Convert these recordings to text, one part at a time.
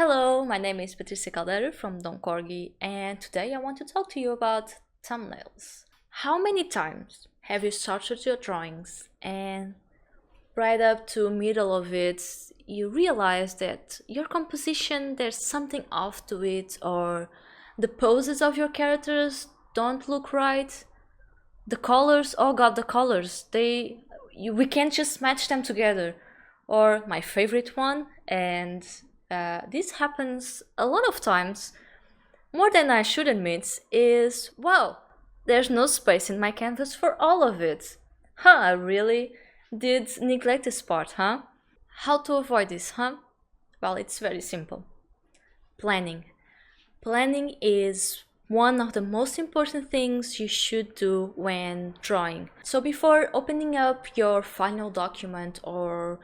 Hello, my name is Patrícia Caldeira from Dom Corgi, and today I want to talk to you about thumbnails. How many times have you started your drawings and right up to middle of it you realize that your composition there's something off to it, or the poses of your characters don't look right? The colors, oh god, the colors, we can't just match them together. Or my favorite one, and this happens a lot of times, more than I should admit, is wow, there's no space in my canvas for all of it. Huh, I really did neglect this part, huh? How to avoid this, huh? Well, it's very simple. Planning. Planning is one of the most important things you should do when drawing. So before opening up your final document or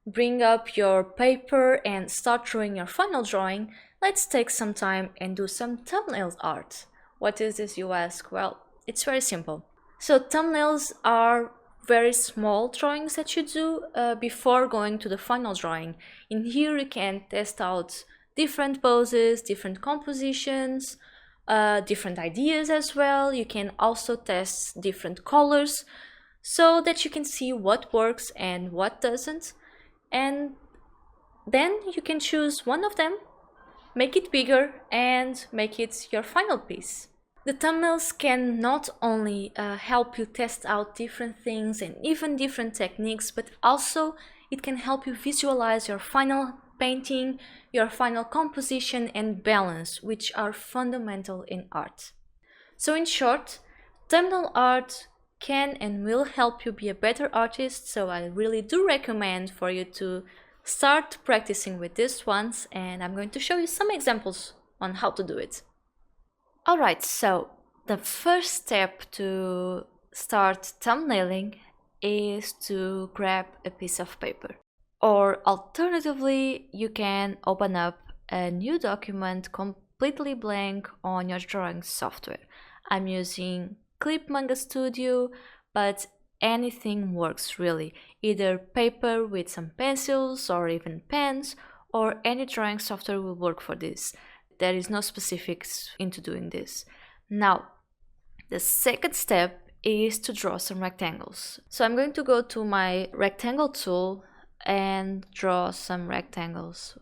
bring up your paper and start drawing your final drawing, let's take some time and do some thumbnail art. What is this, you ask? Well, it's very simple. So thumbnails are very small drawings that you do before going to the final drawing. In here you can test out different poses, different compositions, different ideas as well. You can also test different colors so that you can see what works and what doesn't. And then you can choose one of them, make it bigger, and make it your final piece. The thumbnails can not only help you test out different things and even different techniques, but also it can help you visualize your final painting, your final composition and balance, which are fundamental in art. So in short, thumbnail art can and will help you be a better artist, so I really do recommend for you to start practicing with this ones, and I'm going to show you some examples on how to do it. Alright, so the first step to start thumbnailing is to grab a piece of paper. Or alternatively, you can open up a new document completely blank on your drawing software. I'm using Clip Manga Studio, but anything works really. Either paper with some pencils or even pens, or any drawing software will work for this. There is no specifics into doing this. Now, the second step is to draw some rectangles. So I'm going to go to my rectangle tool and draw some rectangles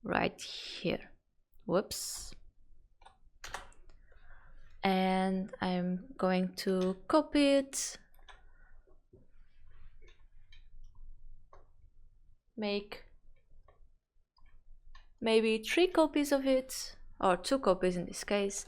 right here. Whoops. And I'm going to copy it, make maybe 3 copies of it, or 2 copies in this case,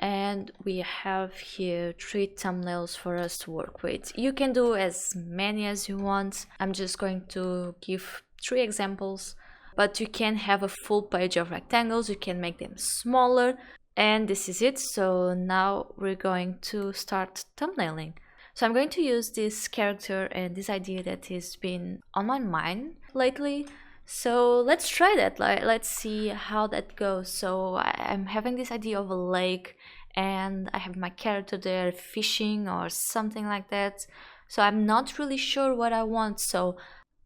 and we have here 3 thumbnails for us to work with. You can do as many as you want. I'm just going to give 3 examples, but you can have a full page of rectangles. You can make them smaller, and this is it. So now we're going to start thumbnailing. So I'm going to use this character and this idea that has been on my mind lately. So let's try that. Let's see how that goes. So I'm having this idea of a lake, and I have my character there fishing or something like that. So I'm not really sure what I want. So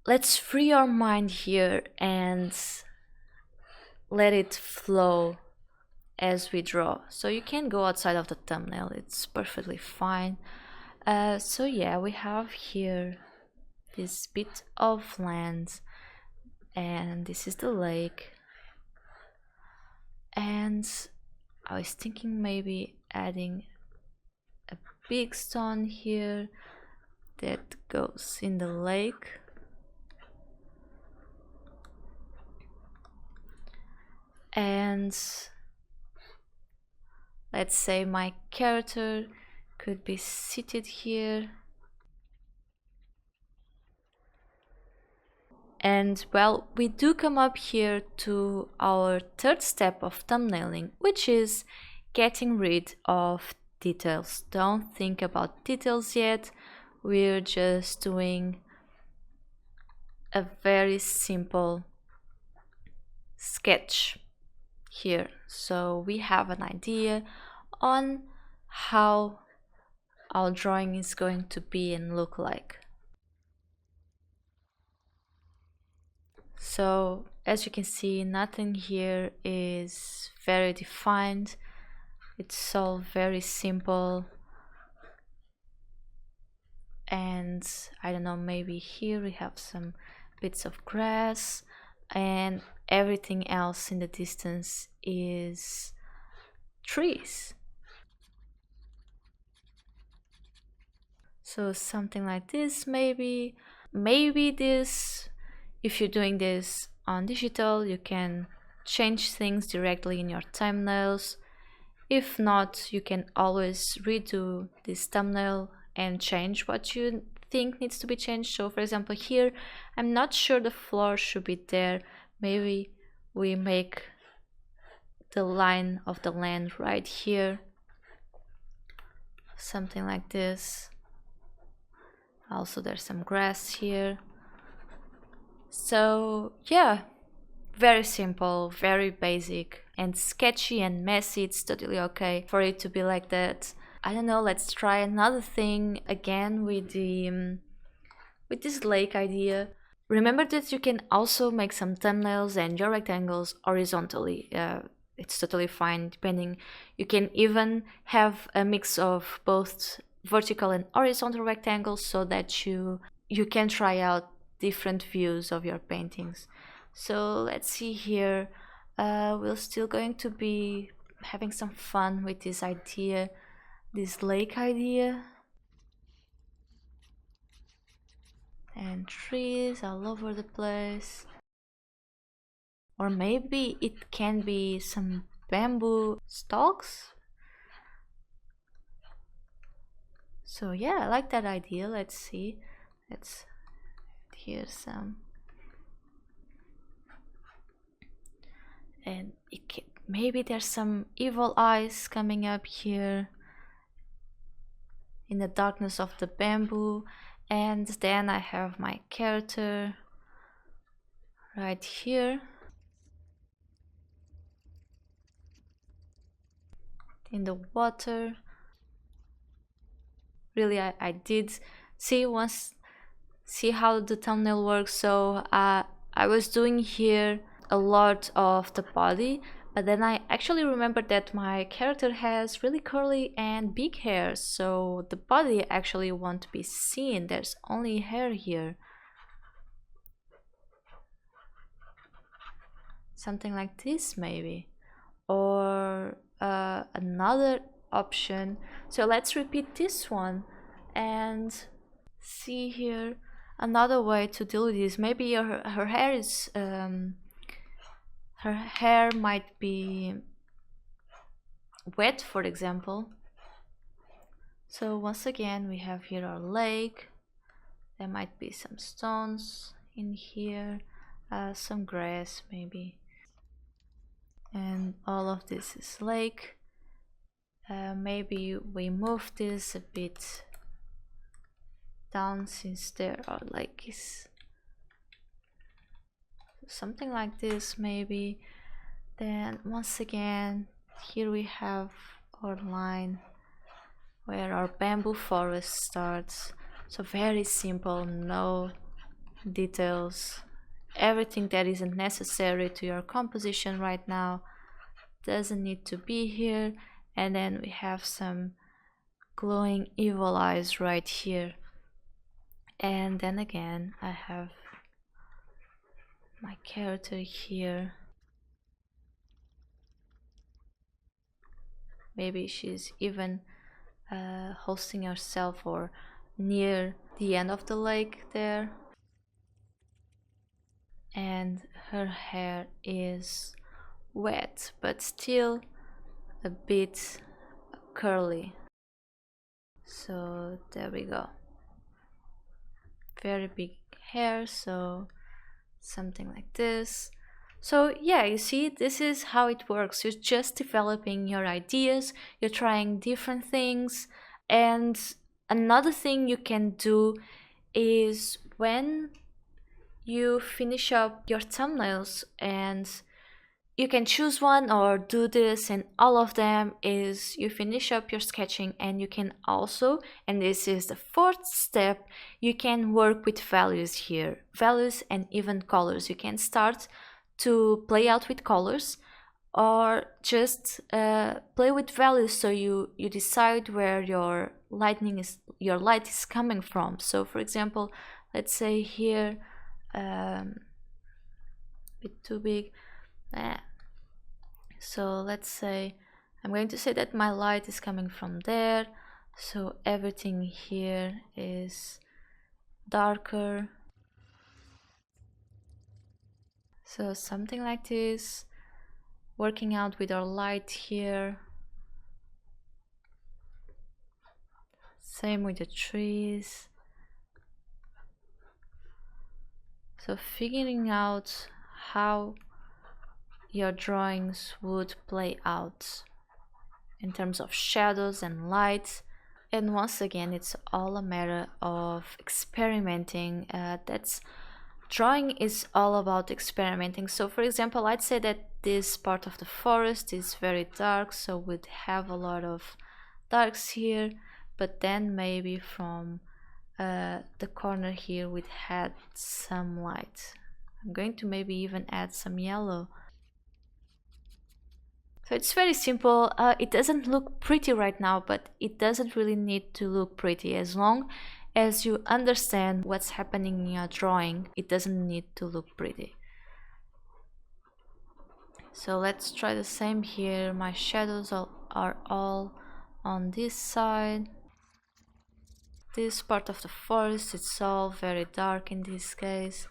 let's free our mind here and let it flow as we draw. So you can go outside of the thumbnail, it's perfectly fine. So yeah, we have here this bit of land, and this is the lake, and I was thinking maybe adding a big stone here that goes in the lake. And let's say my character could be seated here. And well, we do come up here to our third step of thumbnailing, which is getting rid of details. Don't think about details yet. We're just doing a very simple sketch here. So we have an idea on how our drawing is going to be and look like. So as you can see, nothing here is very defined. It's all very simple. And I don't know, maybe here we have some bits of grass, and everything else in the distance is trees. So something like this, maybe this, if you're doing this on digital, you can change things directly in your thumbnails. If not, you can always redo this thumbnail and change what you think needs to be changed. So for example, here I'm not sure the floor should be there. Maybe we make the line of the land right here, something like this. Also, there's some grass here. So yeah, very simple, very basic, and sketchy and messy. It's totally okay for it to be like that. I don't know, let's try another thing again with with this lake idea. Remember that you can also make some thumbnails and your rectangles horizontally. It's totally fine, depending. You can even have a mix of both vertical and horizontal rectangles, so that you can try out different views of your paintings. So let's see here. We're still going to be having some fun with this idea, this lake idea. And trees all over the place. Or maybe it can be some bamboo stalks. So yeah, I like that idea. Let's see. Let's here some. And maybe there's some evil eyes coming up here in the darkness of the bamboo. And then I have my character right here in the water. Really, I did see how the thumbnail works. So I was doing here a lot of the body, but then I actually remembered that my character has really curly and big hair, so the body actually won't be seen. There's only hair here. Something like this maybe. Or another option. So let's repeat this one and see here another way to deal with this. Maybe her hair is her hair might be wet, for example. So once again, we have here our lake. There might be some stones in here, some grass maybe, and all of this is lake. Maybe we move this a bit down, since there are lakes. Something like this maybe. Then once again, here we have our line where our bamboo forest starts. So very simple, no details. Everything that isn't necessary to your composition right now doesn't need to be here. And then we have some glowing evil eyes right here. And then again, I have my character here. Maybe she's even hosting herself or near the end of the lake there. And her hair is wet, but still a bit curly. So there we go. Very big hair, so something like this. So yeah, you see, this is how it works. You're just developing your ideas, you're trying different things. And another thing you can do is, when you finish up your thumbnails, and you can choose one or do this in all of them, is you finish up your sketching, and you can also, and this is the fourth step, you can work with values here, values and even colors. You can start to play out with colors, or just play with values, so you decide where your light is coming from. So for example, let's say here, a bit too big. So let's say I'm going to say that my light is coming from there, so everything here is darker. So something like this, working out with our light here. Same with the trees. So figuring out how your drawings would play out in terms of shadows and light. And once again, it's all a matter of experimenting. Drawing is all about experimenting. So for example, I'd say that this part of the forest is very dark, so we'd have a lot of darks here, but then maybe from the corner here we'd had some light. I'm going to maybe even add some yellow. So it's very simple. It doesn't look pretty right now, but it doesn't really need to look pretty. As long as you understand what's happening in your drawing, it doesn't need to look pretty. So let's try the same here. My shadows are all on this side. This part of the forest, it's all very dark in this case,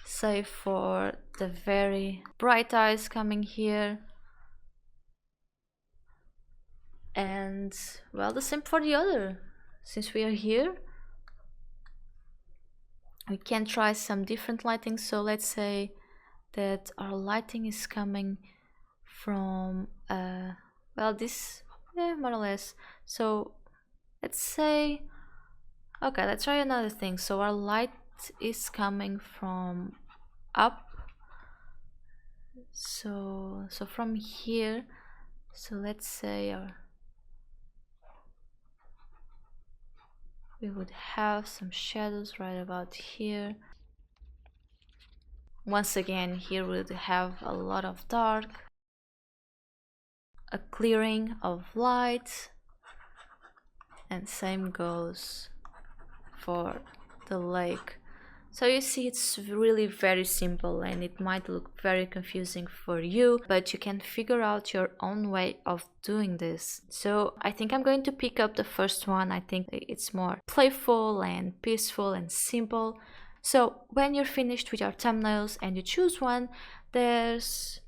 save for the very bright eyes coming here. And well, the same for the other. Since we are here, we can try some different lighting. So let's say that our lighting is coming from well, this, yeah, more or less. So let's say, okay, let's try another thing. So our light is coming from up, so from here. So let's say we would have some shadows right about here. Once again, here we would have a lot of dark, a clearing of light, and same goes for the lake. So you see, it's really very simple, and it might look very confusing for you, but you can figure out your own way of doing this. So I think I'm going to pick up the first one. I think it's more playful and peaceful and simple. So when you're finished with your thumbnails and you choose one, there's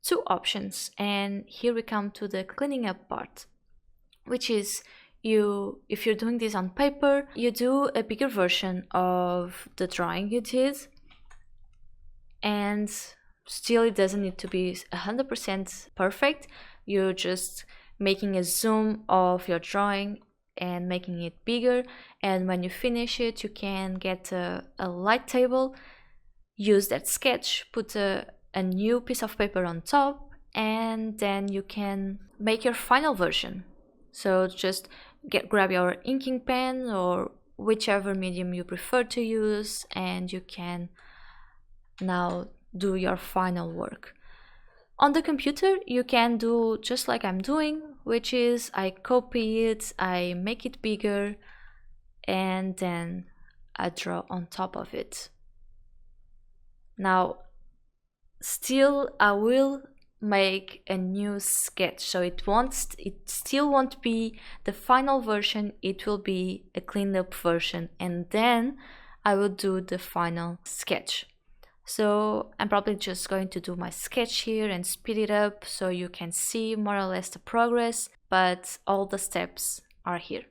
two options, and here we come to the cleaning up part, which is, if you're doing this on paper, you do a bigger version of the drawing you did, and still it doesn't need to be 100% perfect. You're just making a zoom of your drawing and making it bigger, and when you finish it, you can get a light table, use that sketch, put a new piece of paper on top, and then you can make your final version. So just grab your inking pen or whichever medium you prefer to use, and you can now do your final work. On the computer, you can do just like I'm doing, which is I copy it, I make it bigger, and then I draw on top of it. Now, still I will make a new sketch, so it still won't be the final version, it will be a cleaned up version, and then I will do the final sketch. So I'm probably just going to do my sketch here and speed it up so you can see more or less the progress, but all the steps are here.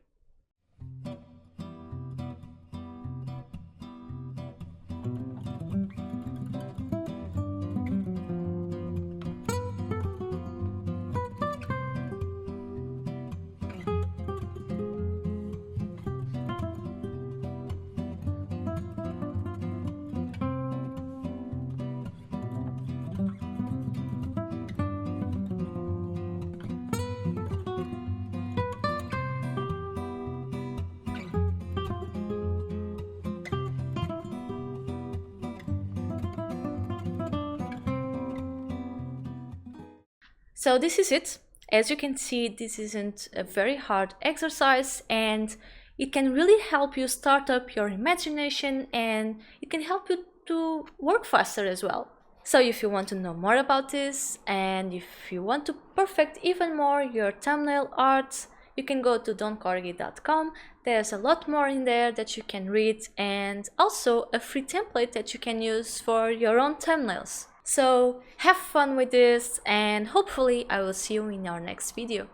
So this is it. As you can see, this isn't a very hard exercise, and it can really help you start up your imagination, and it can help you to work faster as well. So if you want to know more about this, and if you want to perfect even more your thumbnail art, you can go to doncorgi.com. There's a lot more in there that you can read, and also a free template that you can use for your own thumbnails. So have fun with this, and hopefully I will see you in our next video.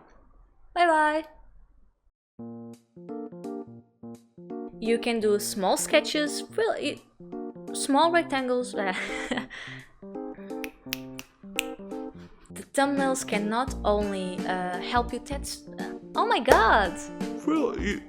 Bye bye! You can do small sketches, small rectangles. The thumbnails can not only help you text. Oh my god! Really?